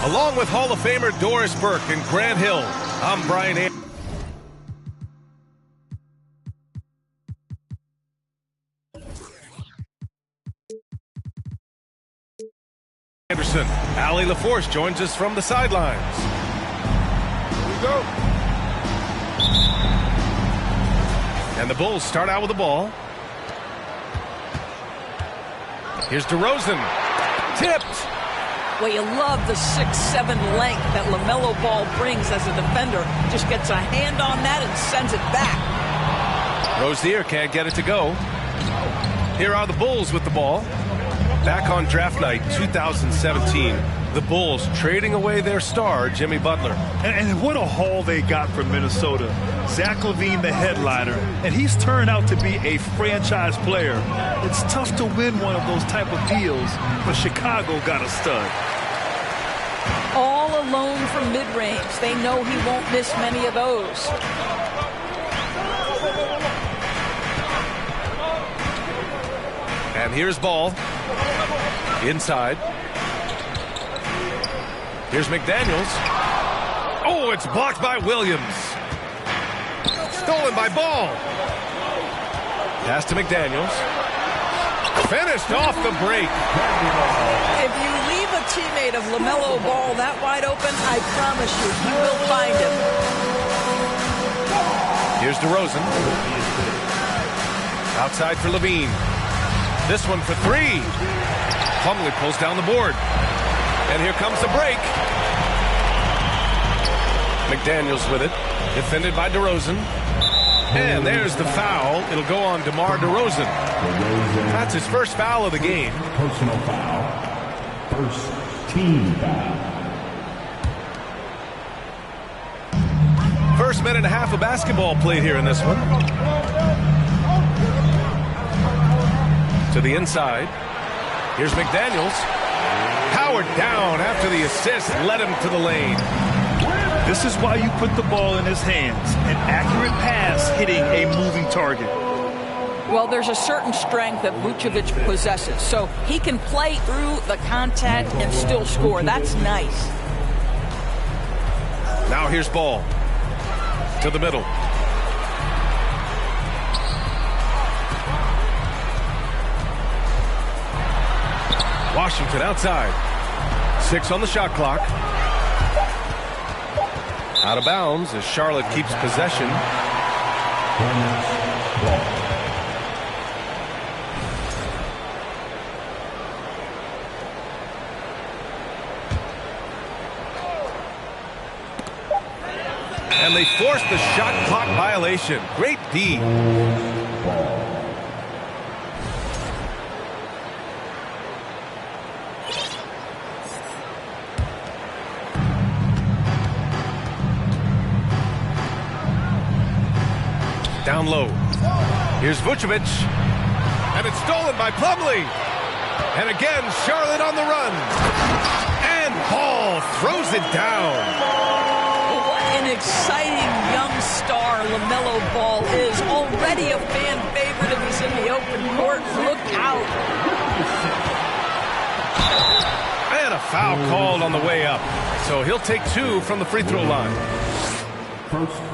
Along with Hall of Famer Doris Burke and Grant Hill, I'm Brian Anderson. Allie LaForce joins us from the sidelines. Here we go. And the Bulls start out with the ball. Here's DeRozan. Tipped. Well, you love the 6'7" length that LaMelo Ball brings as a defender. Just gets a hand on that and sends it back. Rozier can't get it to go. Here are the Bulls with the ball. Back on draft night 2017, the Bulls trading away their star, Jimmy Butler. And what a haul they got from Minnesota. Zach LaVine, the headliner, and he's turned out to be a franchise player. It's tough to win one of those type of deals, but Chicago got a stud. All alone from mid-range. They know he won't miss many of those. And here's Ball. Inside. Here's McDaniels. Oh, it's blocked by Williams. Stolen by Ball. Pass to McDaniels. Finished off the break. If you leave a teammate of LaMelo Ball that wide open, I promise you, he will find him. Here's DeRozan. Outside for LaVine. This one for three. Plumlee pulls down the board. And here comes the break. McDaniels with it. Defended by DeRozan. And there's the foul. It'll go on DeMar DeRozan. That's his first foul of the game. Personal foul. First team foul. First minute and a half of basketball played here in this one. To the inside. Here's McDaniels. Powered down after the assist led him to the lane. This is why you put the ball in his hands. An accurate pass hitting a moving target. Well, there's a certain strength that Vucevic possesses, so he can play through the contact and still score. That's nice. Now here's Ball. To the middle. Washington outside. 6 on the shot clock. Out of bounds as Charlotte keeps possession. And they force the shot clock violation. Great D. Down low. Here's Vucevic. And it's stolen by Plumlee. And again, Charlotte on the run. And Ball throws it down. What an exciting young star LaMelo Ball is. Already a fan favorite if he's in the open court. Look out. And a foul called on the way up. So he'll take 2 from the free throw line.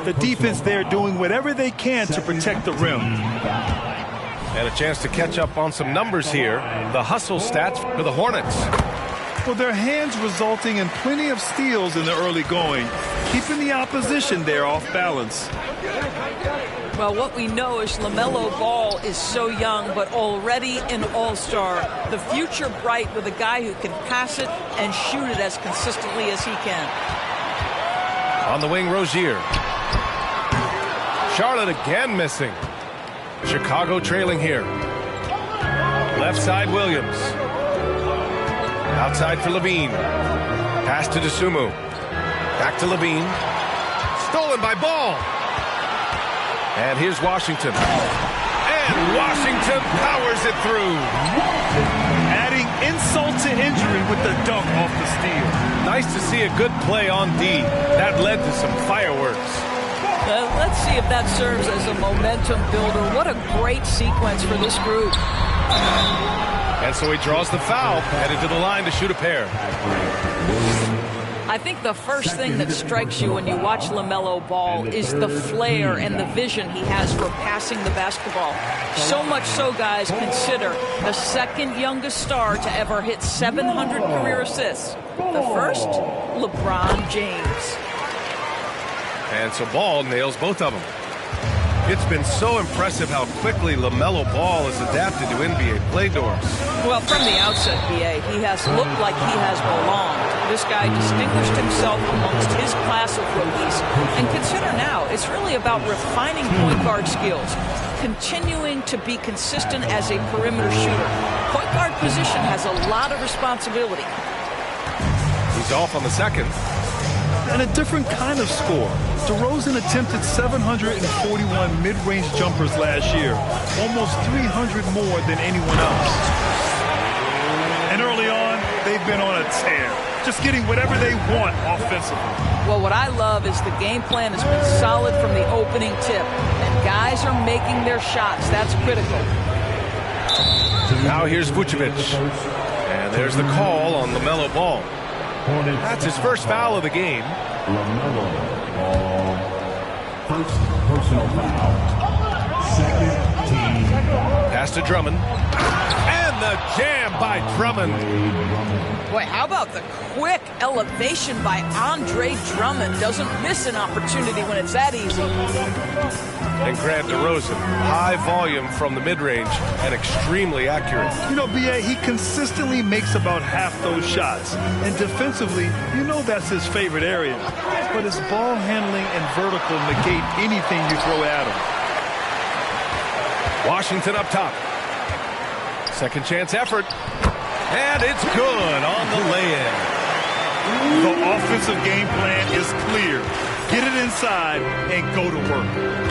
The defense there doing whatever they can to protect the rim. And a chance to catch up on some numbers here. The hustle stats for the Hornets. Well, their hands resulting in plenty of steals in the early going, keeping the opposition there off balance. Well, what we know is LaMelo Ball is so young, but already an all-star. The future bright with a guy who can pass it and shoot it as consistently as he can. On the wing, Rozier. Charlotte again missing. Chicago trailing here. Left side, Williams. Outside for LaVine. Pass to DeSumo. Back to LaVine. Stolen by Ball. And here's Washington. And Washington powers it through. Adding insult to injury with the dunk off the steal. Nice to see a good play on D. That led to some fireworks. Let's see if that serves as a momentum builder. What a great sequence for this group. And so he draws the foul, headed to the line to shoot a pair. I think the first thing that strikes you when you watch LaMelo Ball is the flair and the vision he has for passing the basketball. So much so, guys, consider the second youngest star to ever hit 700 career assists. The first, LeBron James. And so Ball nails both of them. It's been so impressive how quickly LaMelo Ball has adapted to NBA play norms. Well, from the outset, B.A., he has looked like he has belonged. This guy distinguished himself amongst his class of rookies. And consider now, it's really about refining point guard skills, continuing to be consistent as a perimeter shooter. Point guard position has a lot of responsibility. He's off on the second. And a different kind of score. DeRozan attempted 741 mid-range jumpers last year, almost 300 more than anyone else. And early on, they've been on a tear, just getting whatever they want offensively. Well, what I love is the game plan has been solid from the opening tip, and guys are making their shots. That's critical. Now here's Vucevic. And there's the call on LaMelo Ball. That's his first foul of the game. LaMelo Ball. First personal foul. Second team foul. Pass to Drummond. And the jam by Drummond. Boy, how about the quick elevation by Andre Drummond? Doesn't miss an opportunity when it's that easy. And Grant DeRozan, high volume from the mid-range and extremely accurate. You know, B.A., he consistently makes about half those shots. And defensively, you know that's his favorite area. But his ball handling and vertical negate anything you throw at him. Washington up top. Second chance effort. And it's good on the lay-in. The offensive game plan is clear. Get it inside and go to work.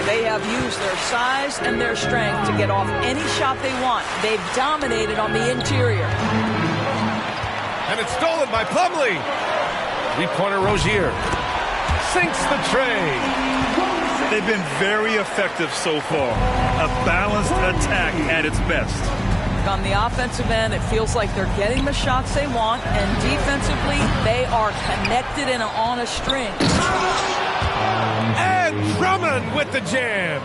They have used their size and their strength to get off any shot they want. They've dominated on the interior. And it's stolen by Plumlee. Three-pointer Rozier. Sinks the tray. They've been very effective so far. A balanced attack at its best. On the offensive end, it feels like they're getting the shots they want, and defensively, they are connected and on a string. And Drummond with the jam.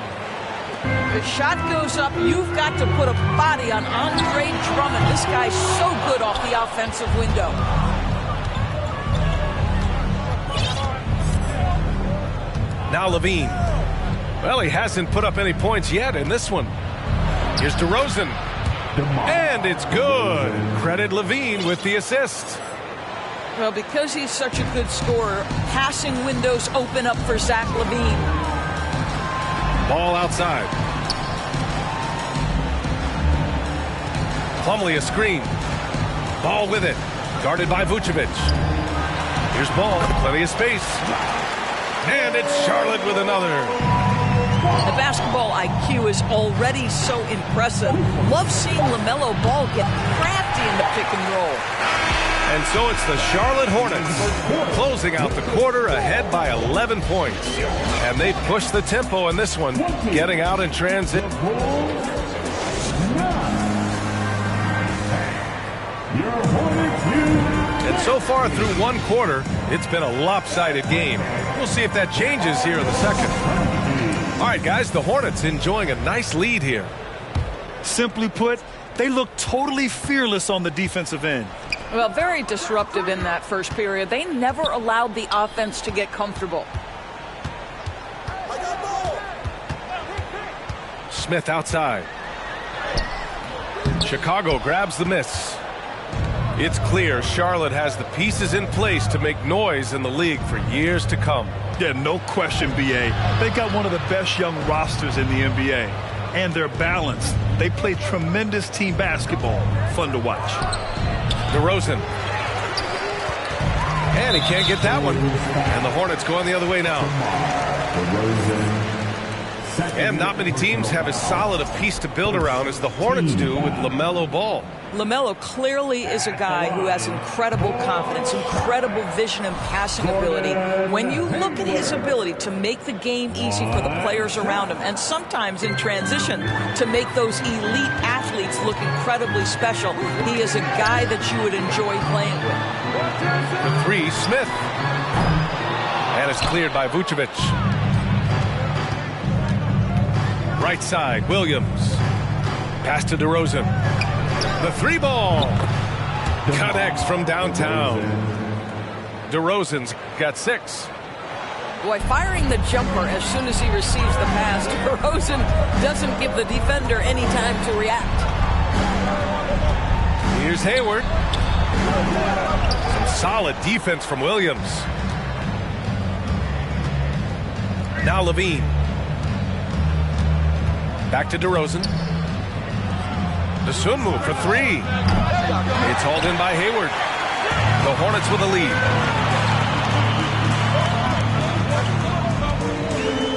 The shot goes up. You've got to put a body on Andre Drummond. This guy's so good off the offensive window. Now Levine. Well, he hasn't put up any points yet in this one. Here's DeRozan. And it's good. Credit Levine with the assist. Well, because he's such a good scorer, passing windows open up for Zach LaVine. Ball outside. Plumlee a screen. Ball with it. Guarded by Vucevic. Here's Ball. Plenty of space. And it's Charlotte with another. The basketball IQ is already so impressive. Love seeing LaMelo Ball get crafty in the pick and roll. And so it's the Charlotte Hornets closing out the quarter ahead by 11 points. And they push the tempo in this one, getting out in transit. And so far through one quarter, it's been a lopsided game. We'll see if that changes here in the second. All right, guys, the Hornets enjoying a nice lead here. Simply put, they look totally fearless on the defensive end. Well, very disruptive in that first period. They never allowed the offense to get comfortable. Smith outside. Chicago grabs the miss. It's clear Charlotte has the pieces in place to make noise in the league for years to come. Yeah, no question, B.A. They got one of the best young rosters in the NBA. And they're balanced. They play tremendous team basketball. Fun to watch. DeRozan. And he can't get that one. And the Hornets going the other way now. And not many teams have as solid a piece to build around as the Hornets do with LaMelo Ball. LaMelo clearly is a guy who has incredible confidence, incredible vision and passing ability. When you look at his ability to make the game easy for the players around him, and sometimes in transition to make those elite athletes look incredibly special, he is a guy that you would enjoy playing with. The three, Smith. And it's cleared by Vucevic. Right side, Williams. Pass to DeRozan. The three ball connects from downtown. DeRozan's got 6. Boy, firing the jumper as soon as he receives the pass, DeRozan doesn't give the defender any time to react. Here's Hayward. Some solid defense from Williams. Now Levine. Back to DeRozan. The swim move for 3. It's hauled in by Hayward. The Hornets with a lead.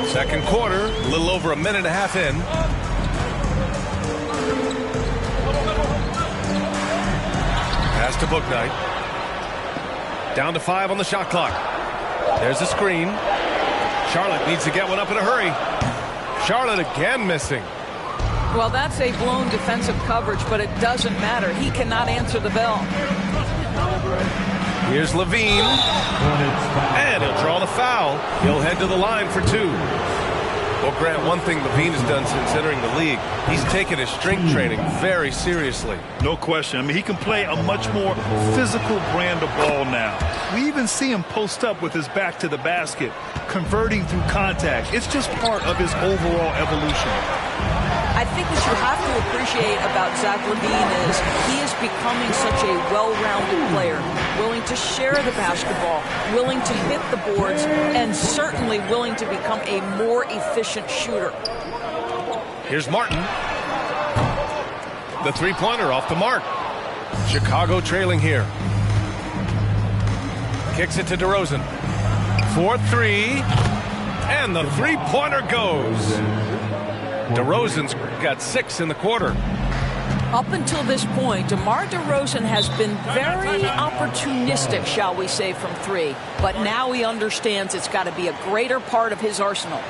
Second quarter, a little over a minute and a half in. Pass to Bouknight. Down to 5 on the shot clock. There's a screen. Charlotte needs to get one up in a hurry. Charlotte again missing. Well, that's a blown defensive coverage, but it doesn't matter. He cannot answer the bell. Here's Levine. And he'll draw the foul. He'll head to the line for 2. Well, Grant, one thing Levine has done since entering the league, he's taken his strength training very seriously. No question. I mean, he can play a much more physical brand of ball now. We even see him post up with his back to the basket, converting through contact. It's just part of his overall evolution. I think what you have to appreciate about Zach LaVine is he is becoming such a well-rounded player, willing to share the basketball, willing to hit the boards, and certainly willing to become a more efficient shooter. Here's Martin. The three-pointer off the mark. Chicago trailing here. Kicks it to DeRozan. 4-3. And the three-pointer goes. DeRozan's got 6 in the quarter. Up until this point, DeMar DeRozan has been very opportunistic, shall we say, from 3. But now he understands it's got to be a greater part of his arsenal.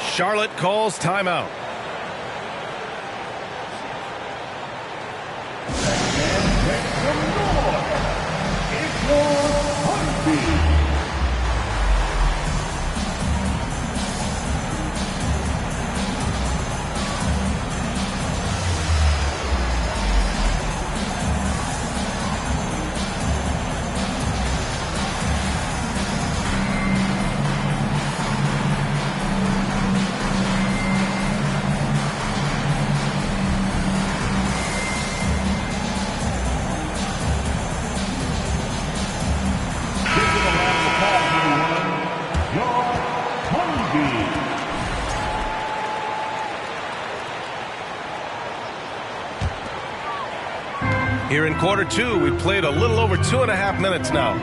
Charlotte calls timeout. Here in quarter 2, we've played a little over 2.5 minutes now.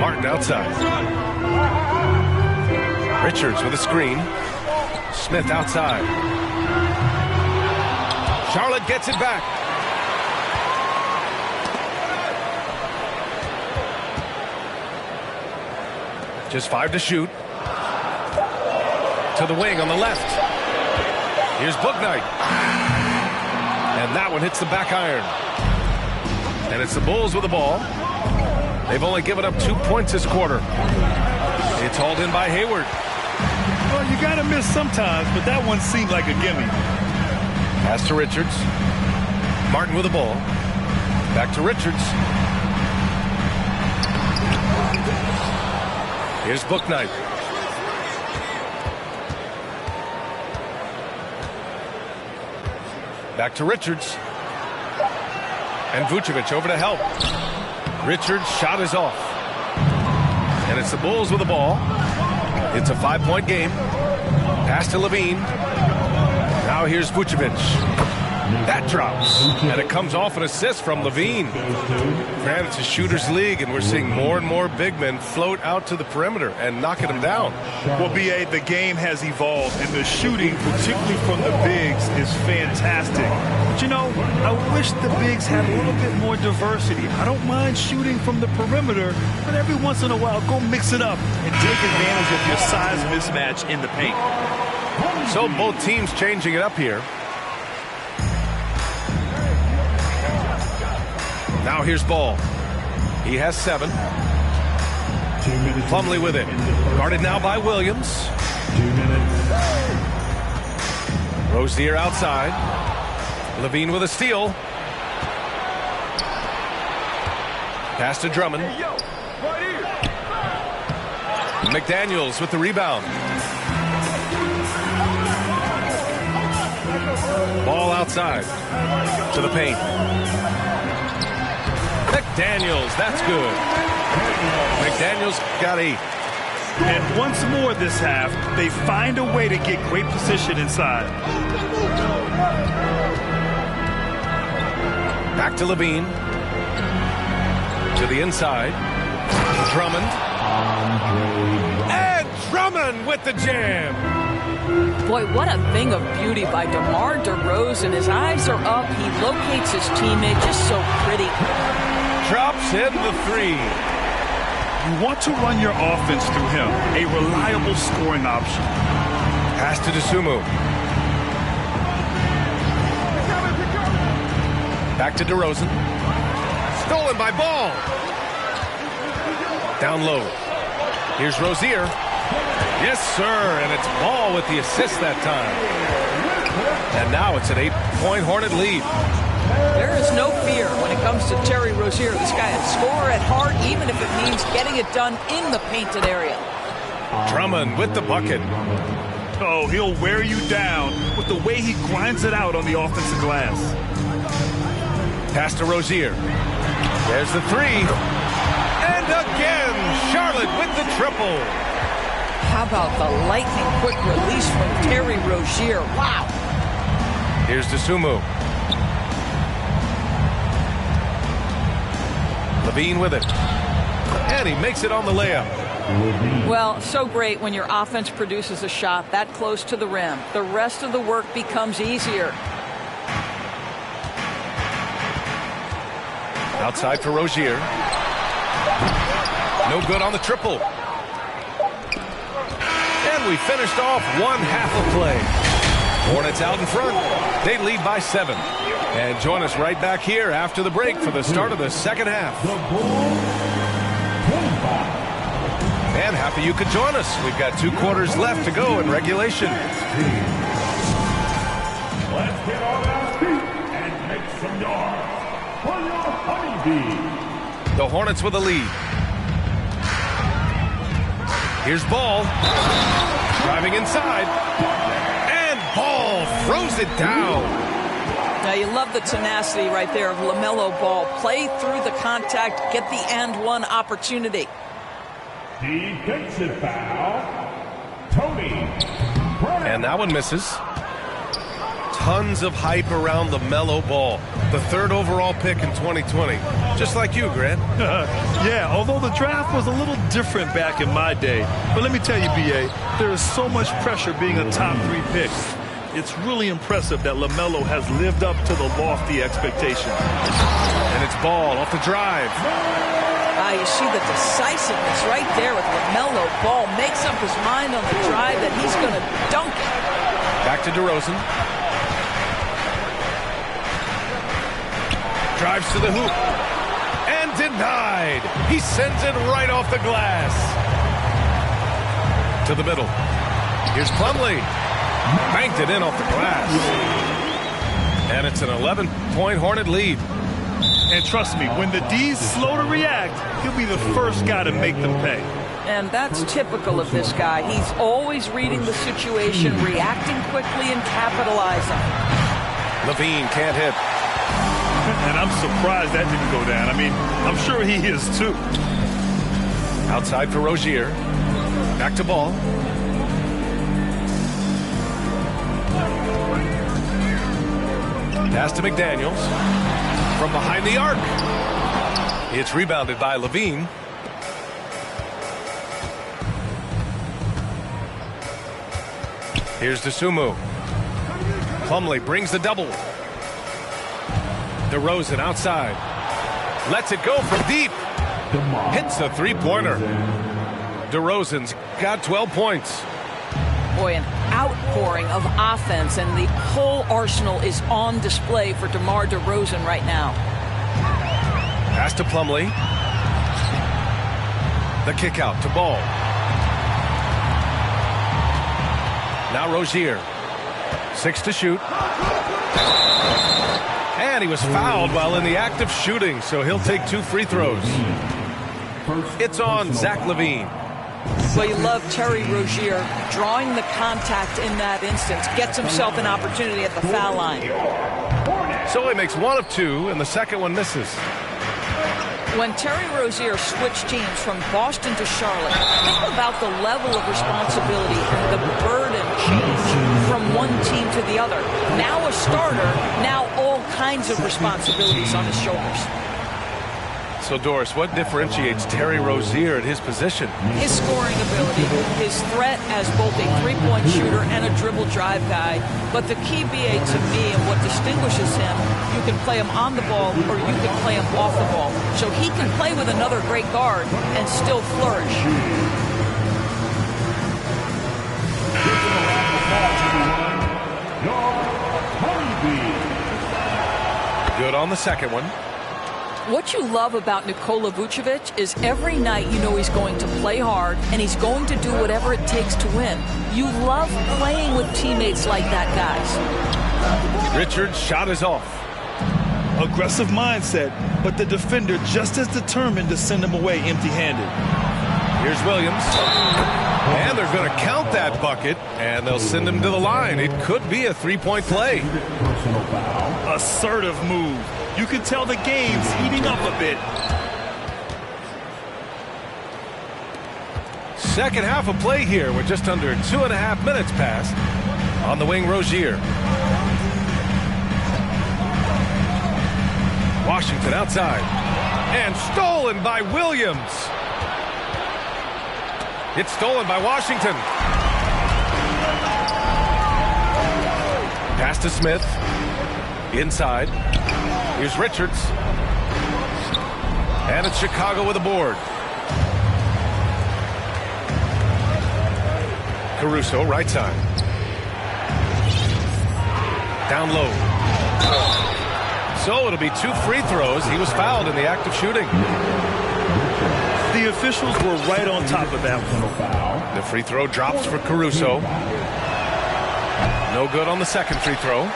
Martin outside. Richards with a screen. Smith outside. Charlotte gets it back. Just 5 to shoot. To the wing on the left. Here's Bouknight. And that one hits the back iron. And it's the Bulls with the ball. They've only given up 2 points this quarter. It's hauled in by Hayward. Well, you got to miss sometimes, but that one seemed like a gimme. Pass to Richards. Martin with the ball. Back to Richards. Here's Bouknight. Back to Richards. And Vucevic over to help. Richards' shot is off. And it's the Bulls with the ball. It's a 5-point game. Pass to Levine. Now here's Vucevic. That drops, and it comes off an assist from Levine. Granted, it's a shooter's league, and we're seeing more and more big men float out to the perimeter and knocking them down. Well, B.A., the game has evolved, and the shooting, particularly from the bigs, is fantastic. But, you know, I wish the bigs had a little bit more diversity. I don't mind shooting from the perimeter, but every once in a while, go mix it up and take advantage of your size mismatch in the paint. So both teams changing it up here. Now here's Ball. He has 7. Plumlee with it. Guarded now by Williams. 2 minutes. Rozier outside. Levine with a steal. Pass to Drummond. McDaniels with the rebound. Ball outside to the paint. McDaniels, that's good. McDaniels got 8. And once more this half, they find a way to get great position inside. Back to Levine. To the inside. Drummond. And Drummond with the jam. Boy, what a thing of beauty by DeMar DeRozan. His eyes are up. He locates his teammate. Just so pretty. Drops in the 3. You want to run your offense through him. A reliable scoring option. Pass to DeSumo. Back to DeRozan. Stolen by Ball. Down low. Here's Rozier. Yes, sir, and it's Ball with the assist that time. And now it's an 8-point Hornet lead. There is no fear when it comes to Terry Rozier. This guy is a scorer at heart, even if it means getting it done in the painted area. Drummond with the bucket. Oh, he'll wear you down with the way he grinds it out on the offensive glass. Pass to Rozier. There's the 3. And again, Charlotte with the triple. How about the lightning quick release from Terry Rozier? Wow. Here's DeSumo. Levine with it. And he makes it on the layup. Well, so great when your offense produces a shot that close to the rim. The rest of the work becomes easier. Outside for Rozier. No good on the triple. And we finished off one half of play. Hornets out in front. They lead by 7. And join us right back here after the break for the start of the second half. And happy you could join us. We've got 2 quarters left to go in regulation. Let's get on our feet and make some yards for your honeybees. The Hornets with a lead. Here's Ball. Driving inside. And Ball throws it down. Now you love the tenacity right there of LaMelo Ball. Play through the contact, get the and one opportunity. Defensive foul. Tony. And that one misses. Tons of hype around LaMelo Ball, the 3rd overall pick in 2020. Just like you, Grant. Yeah, although the draft was a little different back in my day. But let me tell you, B.A., there is so much pressure being a top 3 pick. It's really impressive that LaMelo has lived up to the lofty expectation. And it's Ball off the drive. You see the decisiveness right there with LaMelo Ball. Makes up his mind on the drive that he's going to dunk it. Back to DeRozan. Drives to the hoop. And denied. He sends it right off the glass. To the middle. Here's Plumlee. Banked it in off the glass. And it's an 11-point Hornet lead. And trust me, when the D's slow to react, he'll be the first guy to make them pay. And that's typical of this guy. He's always reading the situation, reacting quickly, and capitalizing. Levine can't hit. And I'm surprised that didn't go down. I mean, I'm sure he is too. Outside for Rozier. Back to Ball. Pass to McDaniels. From behind the arc. It's rebounded by Levine. Here's DeSumo. Plumlee brings the double. DeRozan outside. Lets it go from deep. Hits the three-pointer. DeRozan's got 12 points. Boy, an outpouring of offense, and the whole arsenal is on display for DeMar DeRozan right now. Pass to Plumlee. The kick out to Ball. Now Rozier. 6 to shoot. And he was fouled while in the act of shooting, so he'll take 2 free throws. It's on Zach LaVine. Well, you love Terry Rozier drawing the contact in that instance. Gets himself an opportunity at the foul line. So he makes 1 of 2, and the second one misses. When Terry Rozier switched teams from Boston to Charlotte, think about the level of responsibility and the burden change from one team to the other. Now a starter, now all kinds of responsibilities on his shoulders. So, Doris, what differentiates Terry Rozier at his position? His scoring ability, his threat as both a three-point shooter and a dribble drive guy. But the key, BA, to me, and what distinguishes him, you can play him on the ball or you can play him off the ball. So he can play with another great guard and still flourish. Good on the second one. What you love about Nikola Vucevic is every night you know he's going to play hard and he's going to do whatever it takes to win. You love playing with teammates like that, guys. Richard's shot is off. Aggressive mindset, but the defender just as determined to send him away empty-handed. Here's Williams. And they're going to count that bucket, and they'll send him to the line. It could be a three-point play. Assertive move. You can tell the game's heating up a bit. Second half of play here with just under 2.5 minutes passed. On the wing, Rozier. Washington outside. And stolen by Williams. It's stolen by Washington. Pass to Smith. Inside. Here's Richards. And it's Chicago with a board. Caruso, right side. Down low. So it'll be 2 free throws. He was fouled in the act of shooting. The officials were right on top of that one. The free throw drops for Caruso. No good on the second free throw.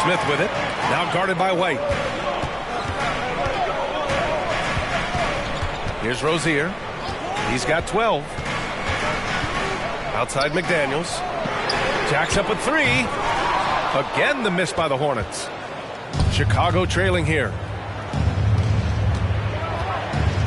Smith with it. Now guarded by White. Here's Rozier. He's got 12. Outside McDaniels. Jacks up a 3. Again the miss by the Hornets. Chicago trailing here.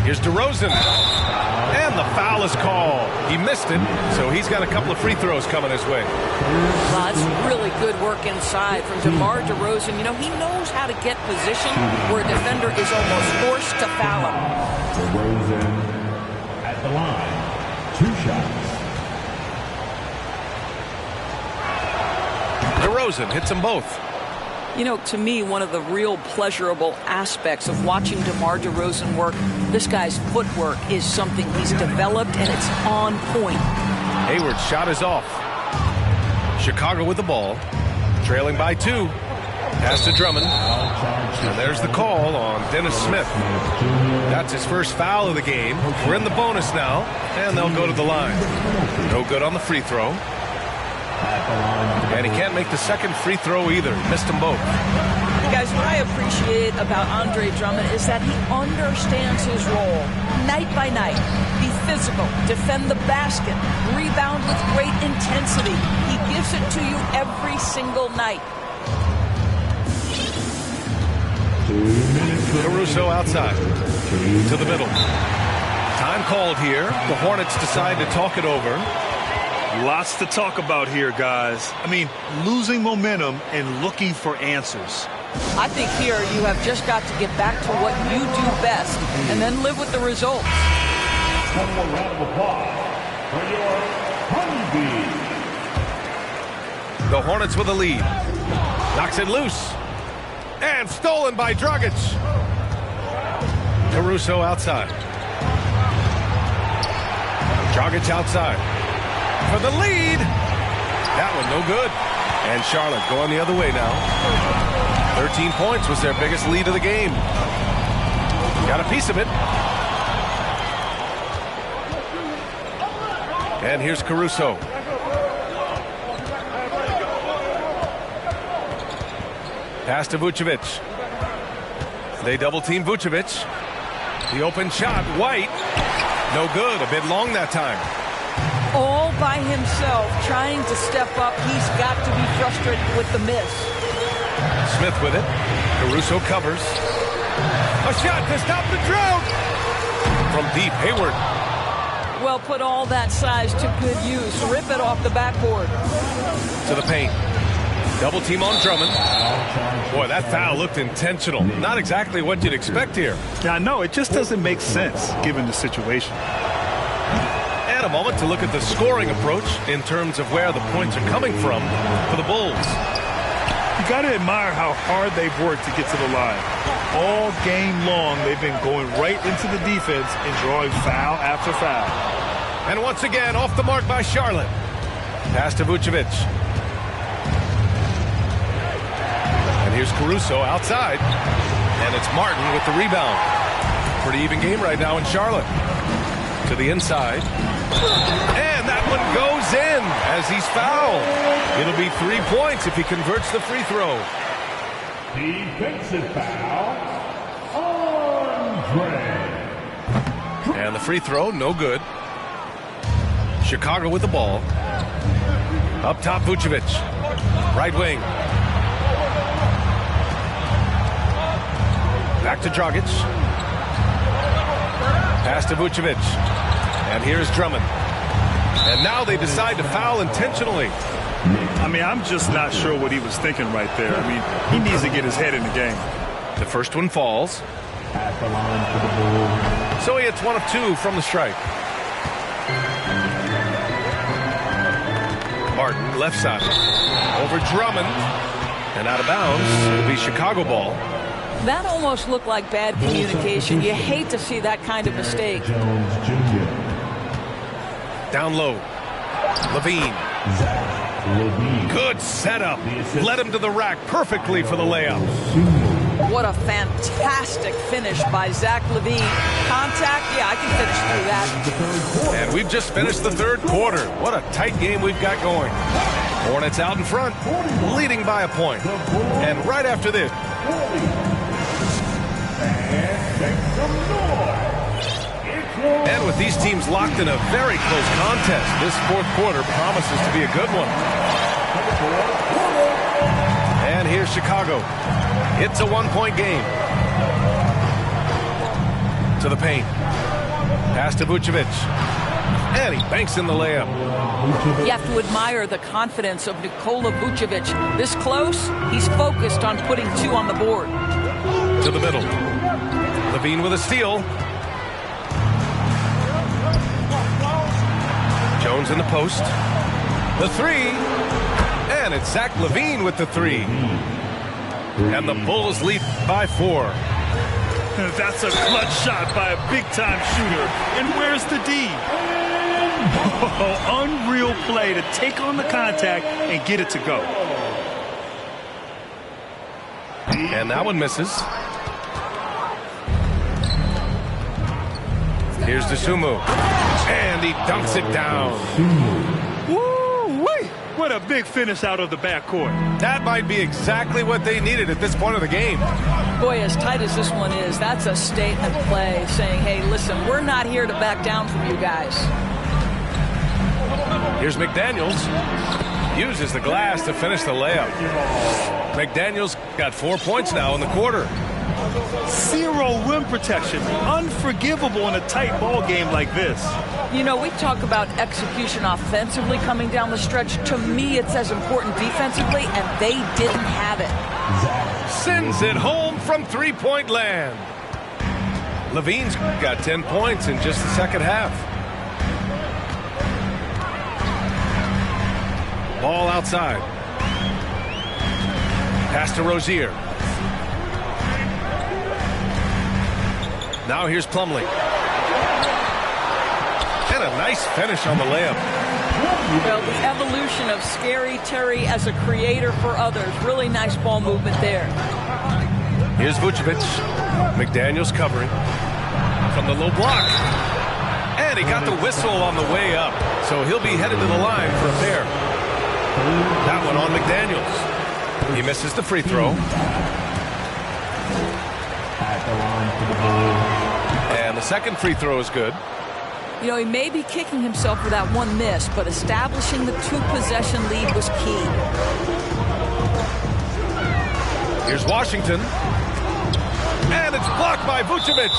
Here's DeRozan. And the foul is called. He missed it, so he's got a couple of free throws coming his way. Well, that's really good work inside from DeMar DeRozan. You know, he knows how to get position where a defender is almost forced to foul him. DeRozan at the line. 2 shots. DeRozan hits them both. You know, to me, one of the real pleasurable aspects of watching DeMar DeRozan work, this guy's footwork is something he's developed, and it's on point. Hayward's shot is off. Chicago with the ball, trailing by 2. Pass to Drummond. And there's the call on Dennis Smith. That's his first foul of the game. We're in the bonus now, and they'll go to the line. No good on the free throw. And he can't make the second free throw either. Missed them both. Guys, what I appreciate about Andre Drummond is that he understands his role night by night. Be physical, defend the basket, rebound with great intensity. He gives it to you every single night. Caruso outside. To the middle. Time called here. The Hornets decide to talk it over. Lots to talk about here, guys. I mean, losing momentum and looking for answers. I think here you have just got to get back to what you do best and then live with the results. One more round of applause for your Honeybees. The Hornets with a lead. Knocks it loose. And stolen by Dragic. Caruso outside. Dragic outside. For the lead. That one no good. And Charlotte going the other way now. 13 points was their biggest lead of the game. Got a piece of it. And here's Caruso. Pass to Vucevic. They double-team Vucevic. The open shot, White. No good, a bit long that time. All by himself, trying to step up. He's got to be frustrated with the miss. Smith with it. Caruso covers. A shot to stop the drought. From deep, Hayward. Well, put all that size to good use. Rip it off the backboard. To the paint. Double team on Drummond. Boy, that foul looked intentional. Not exactly what you'd expect here. Yeah, I know. It just doesn't make sense given the situation. And a moment to look at the scoring approach in terms of where the points are coming from for the Bulls. You got to admire how hard they've worked to get to the line. All game long, they've been going right into the defense and drawing foul after foul. And once again, off the mark by Charlotte. Pass to Vucevic. And here's Caruso outside. And it's Martin with the rebound. Pretty even game right now in Charlotte. To the inside. And that one goes in as he's fouled. It'll be 3 points if he converts the free throw. Defensive foul, Andre. And the free throw, no good. Chicago with the ball. Up top, Vucevic. Right wing. Back to Dragic. Pass to Vucevic. And here's Drummond. And now they decide to foul intentionally. I mean, I'm just not sure what he was thinking right there. I mean, he needs to get his head in the game. The first one falls. At the line for the Bulls. So he hits 1 of 2 from the strike. Martin, left side. Over Drummond. And out of bounds. It'll be Chicago ball. That almost looked like bad communication. You hate to see that kind of mistake. Jones Jr. Down low. Levine. Good setup. Led him to the rack perfectly for the layup. What a fantastic finish by Zach Levine. Contact, yeah, I can finish through that. And we've just finished the third quarter. What a tight game we've got going. Hornets out in front, leading by a point. And right after this. And with these teams locked in a very close contest, this fourth quarter promises to be a good one. And here's Chicago. It's a 1-point game. To the paint. Pass to Vucevic. And he banks in the layup. You have to admire the confidence of Nikola Vucevic. This close, he's focused on putting 2 on the board. To the middle. Levine with a steal. Jones in the post. The 3. And it's Zach Levine with the 3. And the Bulls lead by 4. That's a clutch shot by a big-time shooter. And where's the D? Oh, unreal play to take on the contact and get it to go. And that one misses. Here's Dosunmu. And he dunks it down. Woo-wee! What a big finish out of the backcourt. That might be exactly what they needed at this point of the game. Boy, as tight as this one is, that's a statement play saying, hey, listen, we're not here to back down from you guys. Here's McDaniels. Uses the glass to finish the layup. McDaniels got 4 points now in the quarter. Zero rim protection. Unforgivable in a tight ball game like this. You know, we talk about execution offensively coming down the stretch. To me, it's as important defensively, and they didn't have it. Sends it home from three-point land. Levine's got 10 points in just the second half. Ball outside. Pass to Rozier. Now here's Plumlee. And a nice finish on the layup. Well, the evolution of Scary Terry as a creator for others. Really nice ball movement there. Here's Vucevic. McDaniels covering. From the low block. And he got the whistle on the way up. So he'll be headed to the line for a pair. That one on McDaniels. He misses the free throw. And the second free throw is good. You know, he may be kicking himself for that one miss, but establishing the two-possession lead was key. Here's Washington. And it's blocked by Vucevic.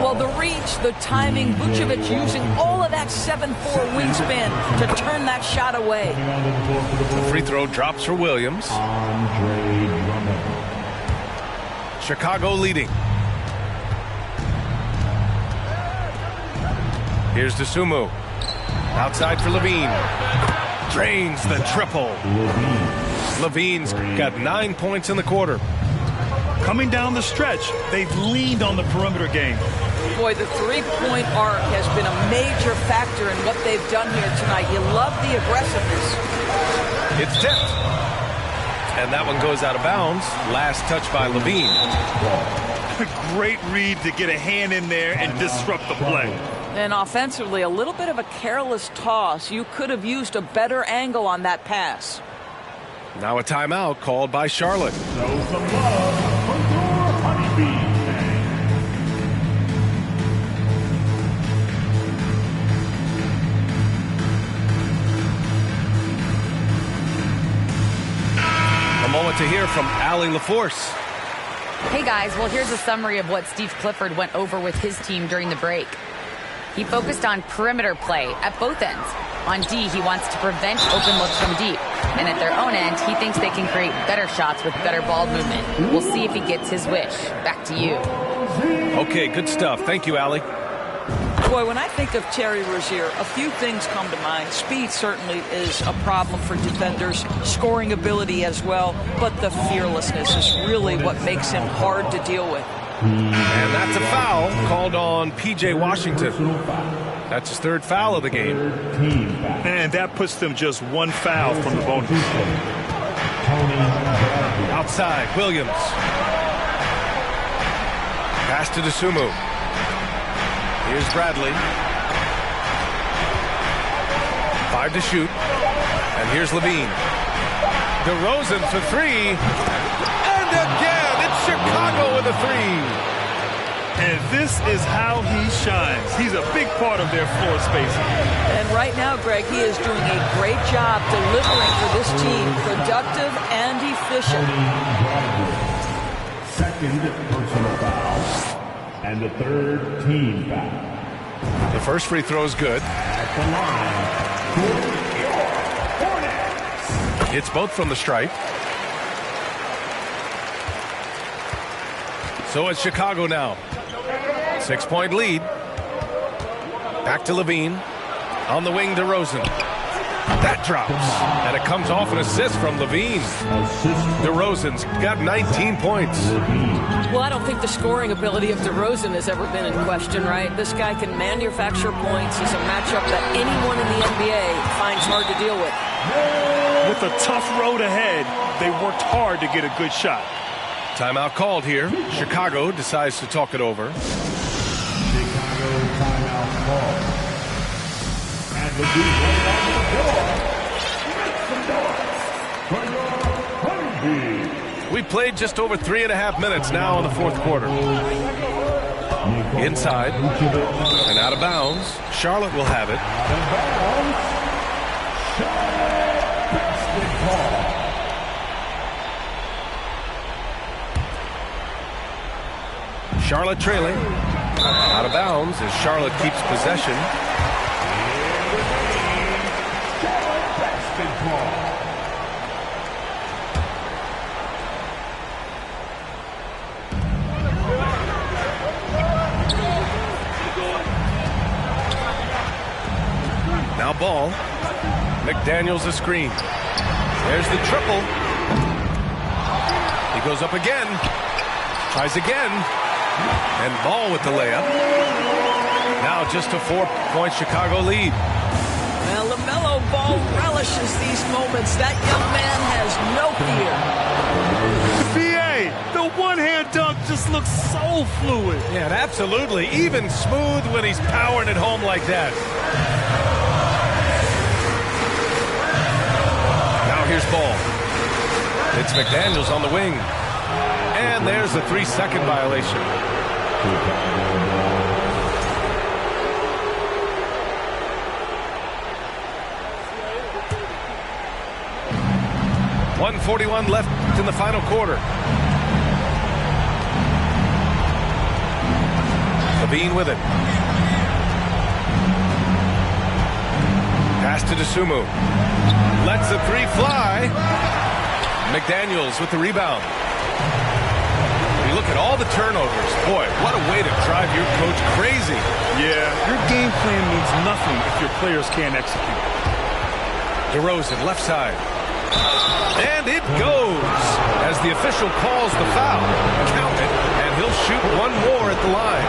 Well, the reach, the timing, Vucevic using all of that 7'4" wingspan to turn that shot away. The free throw drops for Williams. Chicago leading. Here's Dosunmu. Outside for Levine. Drains the triple. Levine's got 9 points in the quarter. Coming down the stretch, they've leaned on the perimeter game. Boy, the three-point arc has been a major factor in what they've done here tonight. You love the aggressiveness. It's tipped. And that one goes out of bounds. Last touch by Levine. Great read to get a hand in there and disrupt the play. And offensively, a little bit of a careless toss. You could have used a better angle on that pass. Now a timeout called by Charlotte. Show some love for your honeybee. A moment to hear from Allie LaForce. Hey guys, well here's a summary of what Steve Clifford went over with his team during the break. He focused on perimeter play at both ends. On D, he wants to prevent open looks from deep. And at their own end, he thinks they can create better shots with better ball movement. We'll see if he gets his wish. Back to you. Okay, good stuff. Thank you, Allie. Boy, when I think of Terry Rozier, a few things come to mind. Speed certainly is a problem for defenders, scoring ability as well, but the fearlessness is really what makes him hard to deal with. And that's a foul called on P.J. Washington. That's his third foul of the game. And that puts them just one foul from the bonus. Outside, Williams. Pass to Dosunmu. Here's Bradley. 5 to shoot. And here's Levine. DeRozan for three. And again, it's Chicago with a three. And this is how he shines. He's a big part of their floor spacing. And right now, Greg, he is doing a great job delivering for this team. Productive and efficient. Second personal foul. And the third team foul. The first free throw is good. At the line, Hornets. It's both from the stripe. So it's Chicago now. 6-point lead. Back to Levine. On the wing to Rosen. That drops. And it comes off an assist from Levine. DeRozan's got 19 points. Well, I don't think the scoring ability of DeRozan has ever been in question, right? This guy can manufacture points. He's a matchup that anyone in the NBA finds hard to deal with. With a tough road ahead, they worked hard to get a good shot. Timeout called here. Chicago decides to talk it over. Chicago timeout call. And the defense on the floor. Make some noise for your honeybee. We played just over 3.5 minutes now in the fourth quarter. Inside and out of bounds. Charlotte will have it. Charlotte basketball. Charlotte trailing. Out of bounds as Charlotte keeps possession. Now ball. McDaniels a screen. There's the triple. He goes up again. Tries again. And Ball with the layup. Now just a 4-point Chicago lead. Well, LaMelo Ball relishes these moments. That young man has no fear. BA, the one-hand dunk just looks so fluid. Yeah, and absolutely. Even smooth when he's powering it home like that. Now here's Ball. It's McDaniels on the wing. And there's a 3-second violation. .141 left in the final quarter. Beatn with it. Pass to DeSumo. Lets the three fly. McDaniels with the rebound. You look at all the turnovers. Boy, what a way to drive your coach crazy. Yeah, your game plan means nothing if your players can't execute. DeRozan, left side. And it goes as the official calls the foul. Count it, and he'll shoot one more at the line.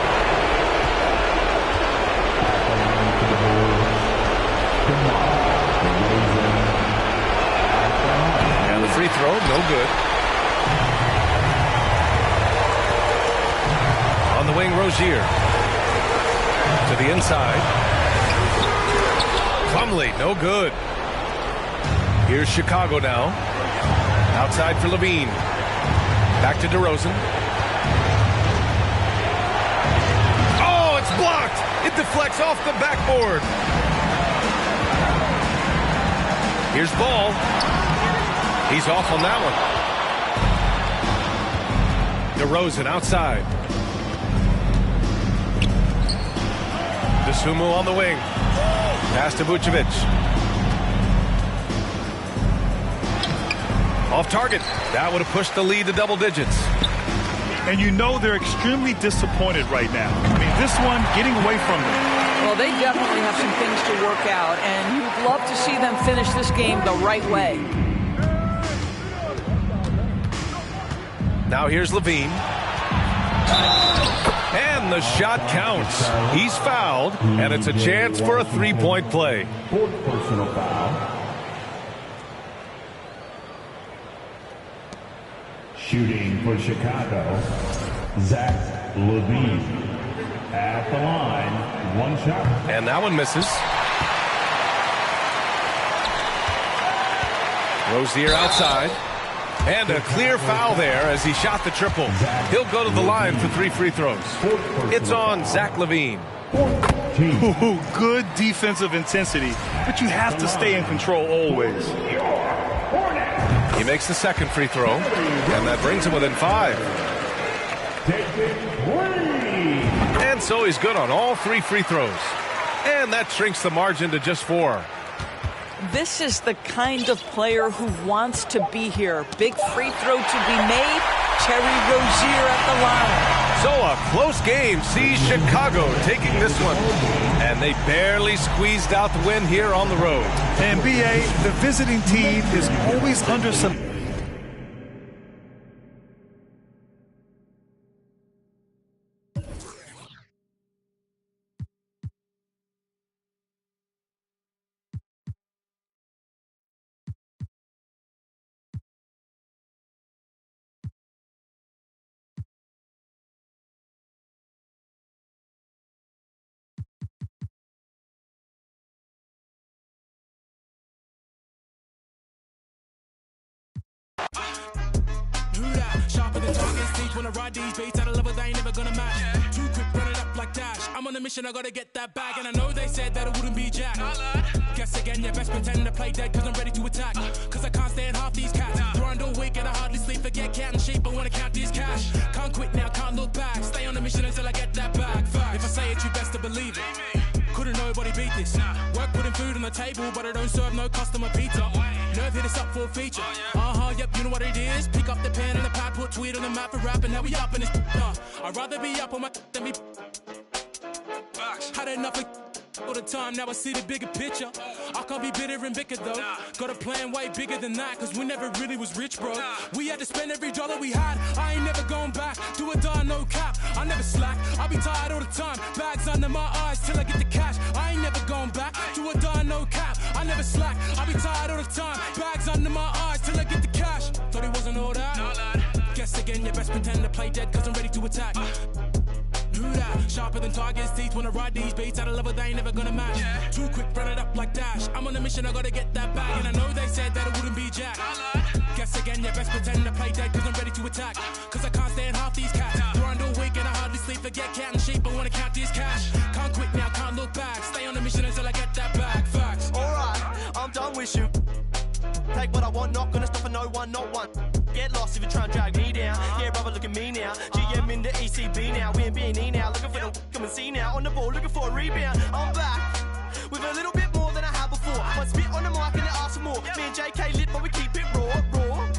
And the free throw, no good. On the wing, Rozier. To the inside. Plumlee, no good. Here's Chicago now. Outside for Beatn. Back to DeRozan. Oh, it's blocked. It deflects off the backboard. Here's Ball. He's off on that one. DeRozan outside. DeSumo on the wing. Pass to Vucevic. Off target. That would have pushed the lead to double digits. And you know they're extremely disappointed right now. I mean, this one getting away from them. Well, they definitely have some things to work out, and you'd love to see them finish this game the right way. Now here's Beatn. And the shot counts. He's fouled, and it's a chance for a three-point play. Fourth personal foul. Shooting for Chicago, Zach LaVine. At the line, one shot. And that one misses. Rozier outside. And a clear foul there as he shot the triple. He'll go to the line for 3 free throws. It's on Zach LaVine. Ooh, good defensive intensity, but you have to stay in control always. He makes the second free throw, and that brings him within 5. And so he's good on all 3 free throws. And that shrinks the margin to just 4. This is the kind of player who wants to be here. Big free throw to be made. Terry Rozier at the line. So a close game sees Chicago taking this one. And they barely squeezed out the win here on the road. And BA, the visiting team is always under some... Sharper than target stage when I ride these baits at a level that ain't never gonna match. Too quick, run it up like Dash. I'm on a mission, I gotta get that bag. And I know they said that it wouldn't be Jack. Guess again, you best pretend to play dead, cause I'm ready to attack. Cause I can't stand half these cats. Grind all week and I hardly sleep, forget cat and shape, I wanna count these cash. Can't quit now, can't look back. Stay on a mission. the table, but I don't serve no customer pizza. Nerve hit us up for a feature. Yep, you know what it is. Pick up the pen and the pad, put tweet on the map for rap, and now we up in this. I'd rather be up on my than be. Had enough of all the time, now I see the bigger picture. I can't be bitter and bitter though. Got a plan way bigger than that, cause we never really was rich, bro. We had to spend every dollar we had. I ain't never going back. Do or die, no cap. I never slack. I be tired all the time. Bags under my eyes till I get the cash. I ain't never going back. Do or die, no cap. I never slack. I be tired all the time. Bags under my eyes till I get the cash. Thought it wasn't all that. No, lad. Guess again, you best pretend to play dead, cause I'm ready to attack. Who that? Sharper than Tiger's teeth when I ride these beats. Out of love, they ain't never gonna match. Too quick, run it up like Dash. I'm on a mission, I gotta get that bag. And I know they said that it wouldn't be Jack. Guess again, you best pretend to play dead, cause I'm ready to attack. Cause I can't stand half these cats. Grind all week and I hardly sleep. Forget counting sheep, I wanna count this cash. Can't quit now, can't look back. Stay on a mission until I get that bag. Facts. Alright, I'm done with you. Take what I want, not gonna stop for no one, not one. Get lost if you try and drag me down. Yeah, brother, look at me now. GM in the ECB now. We in B&E now. Looking for the come and see now. On the ball, looking for a rebound. I'm back with a little bit more than I had before. One spit on the mic and they ask for more. Me and JK lit, but we keep it raw.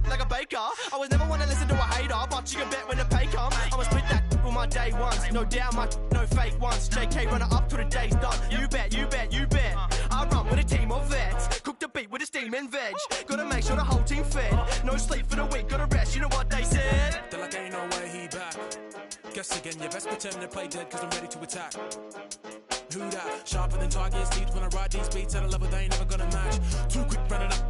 Like a baker. I was never one to listen to a hater, but you can bet when the pay comes, I'ma split that with my day ones. No doubt, no fake ones. JK runner up till the day's done. You bet. I run with a team of vets. Cook the beat with a steam and veg. Gotta make sure the whole team fed. No sleep for the week, gotta rest. You know what they said? They're like, ain't no way he back. Guess again, you best pretend to play dead, cause I'm ready to attack. Who that? Sharper than Tiger's teeth when I ride these beats. Out of love, they ain't never gonna match. Too quick, running up.